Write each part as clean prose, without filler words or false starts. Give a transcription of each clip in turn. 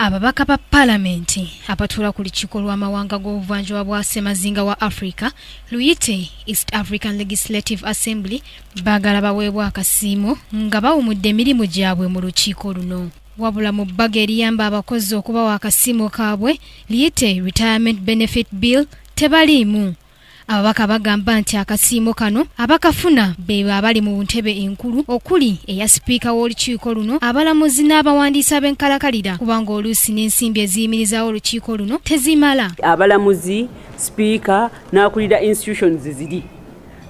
Ababaka ba Parliamenti apatula ku lukiiko lw'amawanga g'obuvanjuba bwa Ssemazinga wa Africa luyite East African Legislative Assembly baagala baweebwa akasiimo nga bawumudde emirimu gyabwe mu lukiiko luno. Wabula mu bbaga eriyamba abakozi okubawa akasiimo kaabwe liyite Retirement Benefit Bill tebaliimu. Ababaka bagamba nti akasiimo kano abakafuna be abali mu ntebe enkulu okuli eya sipiika w'olukiiko luno abalamuzi n'abawandiisi ab'enkalakalira kubanga oluusi n'ensimbi eziyimirizaawo olukiiko luno tezimala. Abalamuzi, sipiika n'akulira institutions ziri.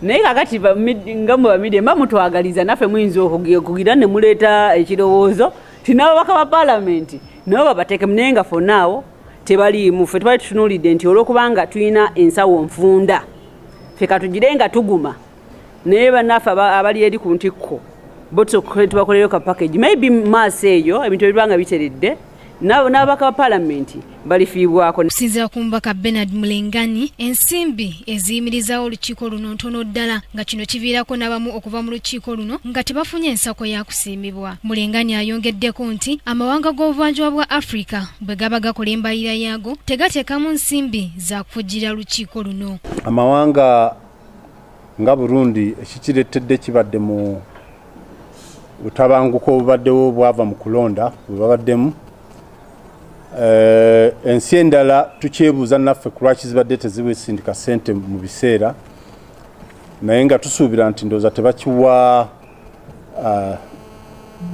Naye kakati nga mu bamide mba mutwagaliza naffe muyinza okugira ne muleeta ekirowoozo ti n'ababaka ba Parliament nabo babateekemu naye nga fonaawo tebaliimu. Ffe tubali tutunuulidde nti olw'okubanga tulina ensawo nfunda ffe katugire nga tuguma naye bannaffe abali eri ku ntikko bo tubakolereyo ka package maybe maaso eyo ebintu ebibanga biteredde n'ababaka ba Parliament balifiibwako. Okusinziira ku mubaka Bernard Mulengani, ensimbi eziyimirizaawo olukiiko luno ntono ddala nga kino kiviirako n'abamu okuva mu lukiiko luno nga tebafunye ensako ya kusiimibwa. Mulengani ayongeddeko nti amawanga g'obuvanjuba bwa Africa bwe gaba gakola embalirira yaago tegateekamu nsimbi za kufujjira lukiiko luno. Amawanga nga Burundi ekikireetedde kibadde mu butabanguko obubaddewo bwava mu kulonda bwe babaddemu. Ensi endala tukyebuuza naffe ku lwaki zibadde teziweesindika ssente mu biseera naye nga tusuubira nti ndowooza tebakiwa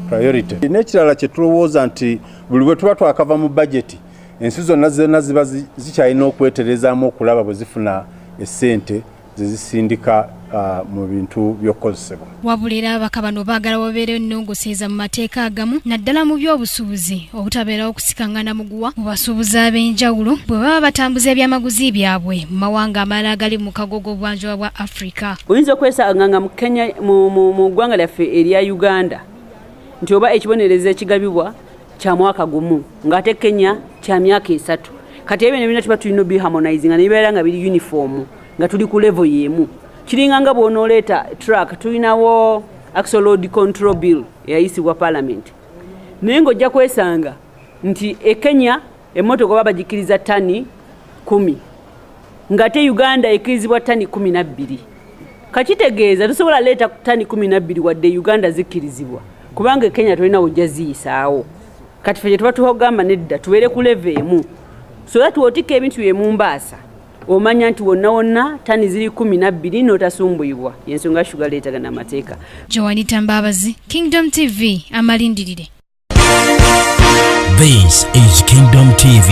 priority. N'ekirala kye tulowooza nti buli bwe tuba twakava mu bajeti ensi zonna ziba zikyalina okweterezaamu okulaba bwe zifuna essente zezisindika mu bintu by'okukozesebwa. Wabula era ababaka bano baagala wabeerewo ennongoseeza mu mateeka agamu naddala mu by'obusuubuzi obutabeerawo okusikangana muguwa mu basuubuzi ab'enjawulo bwe baba batambuza ebyamaguzi byabwe mu mawanga amalala agali mu kago g'obuvanjuba bwa Africa. Oyinza okwesanga nga mu Kenya mu ggwanga lyaffe erya Uganda nti oba ekibonerezo ekigabibwa kya mwaka gumu ng'ate Kenya kya myaka 3. Kati ebyo nebina tuba tulina biharmonizing nga nebibeera nga biri uniform nga tuli ku level yemu. Kiringa nga bw'onooleeta truck tulinawo Axle Load Control Bill eyayisibwa Parliament. Naye ng'ojja kwesanga nti Kenya emmotoka baba bagikiriza ttani 10 ng'ate Uganda ekirizibwa ttani 12. Kakitegeeza tusobola leeta ttani 12 wadde Uganda zikirizibwa kubanga Kenya tulina wojja ziyisaawo. Kati ffe tuba tuhogamba nedda tubeere ku level emu so that wotika ebintu by'emu Mbaasa omanya nti wonna tani ziri 12 n'otasumbuyibwa y'ensonga Sugar leetagana amateeka. Joanita Mbabazi, Kingdom TV, amalindirire. This is Kingdom TV.